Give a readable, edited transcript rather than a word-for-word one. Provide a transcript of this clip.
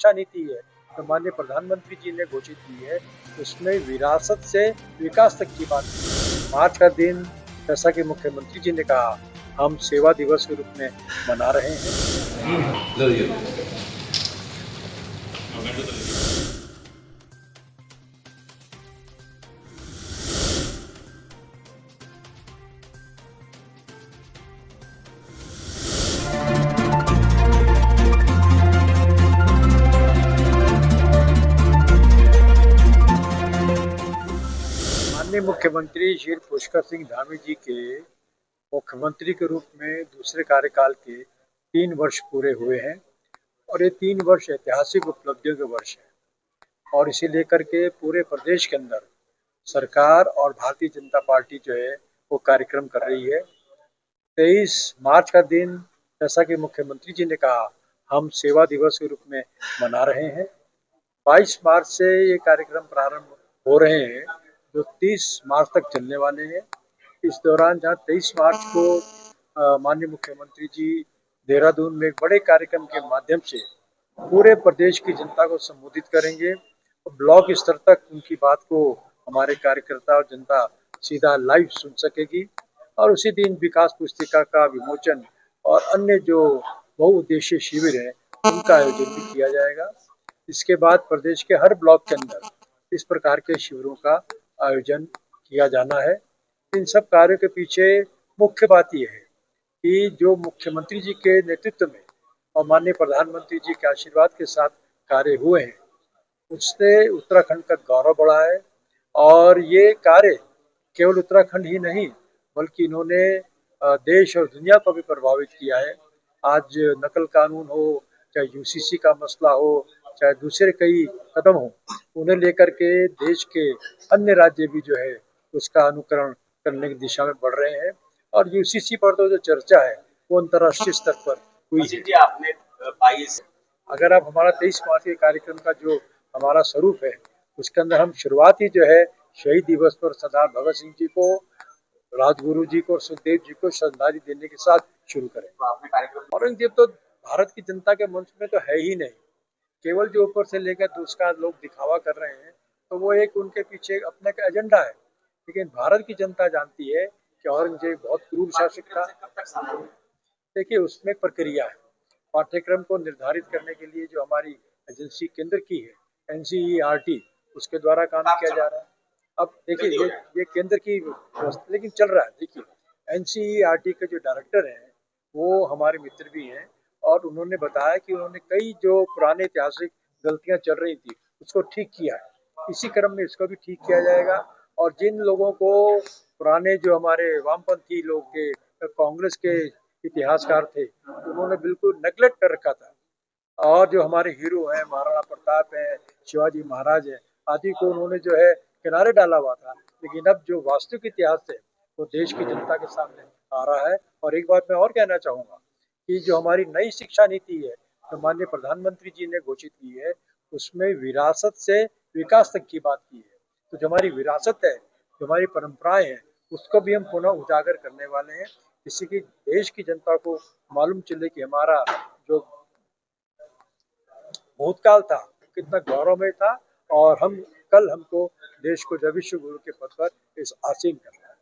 शिक्षा नीति है जो माननीय प्रधानमंत्री जी ने घोषित की है, उसमें विरासत से विकास तक की बात है। आज का दिन, जैसा कि मुख्यमंत्री जी ने कहा, हम सेवा दिवस के रूप में मना रहे हैं। माननीय मुख्यमंत्री श्री पुष्कर सिंह धामी जी के मुख्यमंत्री के रूप में दूसरे कार्यकाल के 3 वर्ष पूरे हुए हैं और ये 3 वर्ष ऐतिहासिक उपलब्धियों के वर्ष हैं और इसे लेकर के पूरे प्रदेश के अंदर सरकार और भारतीय जनता पार्टी जो है वो कार्यक्रम कर रही है। 23 मार्च का दिन, जैसा कि मुख्यमंत्री जी ने कहा, हम सेवा दिवस के रूप में मना रहे हैं। 22 मार्च से ये कार्यक्रम प्रारंभ हो रहे हैं जो 30 मार्च तक चलने वाले हैं। इस दौरान जहाँ 23 मार्च को माननीय मुख्यमंत्री जी देहरादून में एक बड़े कार्यक्रम के माध्यम से पूरे प्रदेश की जनता को संबोधित करेंगे और ब्लॉक स्तर तक उनकी बात को हमारे कार्यकर्ता और जनता सीधा लाइव सुन सकेगी और उसी दिन विकास पुस्तिका का विमोचन और अन्य जो बहुउद्देशीय शिविर है उनका आयोजन भी किया जाएगा। इसके बाद प्रदेश के हर ब्लॉक के अंदर इस प्रकार के शिविरों का आयोजन किया जाना है। इन सब कार्यों के पीछे मुख्य बात यह है कि जो मुख्यमंत्री जी के नेतृत्व में और माननीय प्रधानमंत्री जी के आशीर्वाद के साथ कार्य हुए हैं, उससे उत्तराखंड का गौरव बढ़ा है और ये कार्य केवल उत्तराखंड ही नहीं बल्कि इन्होंने देश और दुनिया को भी प्रभावित किया है। आज नकल कानून हो, चाहे यूसीसी का मसला हो, चाहे दूसरे कई कदम हो, उन्हें लेकर के देश के अन्य राज्य भी जो है उसका अनुकरण करने की दिशा में बढ़ रहे हैं और यूसीसी पर तो जो चर्चा है वो अंतर्राष्ट्रीय स्तर पर हुई है। आपने 22 अगर आप हमारा 23 मार्च के कार्यक्रम का जो हमारा स्वरूप है उसके अंदर हम शुरुआत ही जो है शहीद दिवस पर सरदार भगत सिंह जी को, राजगुरु जी को और सुखदेव जी को श्रद्धांजलि देने के साथ शुरू करें। औरंगजेब तो भारत की जनता के मंच में तो है ही नहीं, केवल जो ऊपर से लेकर दूसरा लोग दिखावा कर रहे हैं तो वो एक उनके पीछे अपने का एजेंडा है, लेकिन भारत की जनता जानती है कि औरंगजेब बहुत क्रूर शासक था। देखिए उसमें प्रक्रिया है, पाठ्यक्रम को निर्धारित करने के लिए जो हमारी एजेंसी केंद्र की है NCERT, उसके द्वारा काम किया जा रहा है। अब देखिए ये केंद्र की लेकिन चल रहा है। देखिए NCERT के जो डायरेक्टर हैं वो हमारे मित्र भी हैं और उन्होंने बताया कि उन्होंने कई जो पुराने ऐतिहासिक गलतियां चल रही थी उसको ठीक किया है। इसी क्रम में इसको भी ठीक किया जाएगा और जिन लोगों को पुराने जो हमारे वामपंथी लोग थे, कांग्रेस के इतिहासकार थे, उन्होंने बिल्कुल नेगलेक्ट कर रखा था और जो हमारे हीरो हैं, महाराणा प्रताप है, शिवाजी महाराज है, आदि को उन्होंने जो है किनारे डाला हुआ था। लेकिन अब जो वास्तविक इतिहास है वो देश की जनता के सामने आ रहा है। और एक बात मैं और कहना चाहूंगा कि जो हमारी नई शिक्षा नीति है जो माननीय प्रधानमंत्री जी ने घोषित की है, उसमें विरासत से विकास तक की बात की है। तो जो हमारी विरासत है, जो हमारी परंपराएं हैं, उसको भी हम पुनः उजागर करने वाले हैं, जिससे कि देश की जनता को मालूम चले कि हमारा जो भूतकाल था कितना गौरवमय था और हम कल हमको देश को विश्व गुरु के पद पर इस आसीन करना है।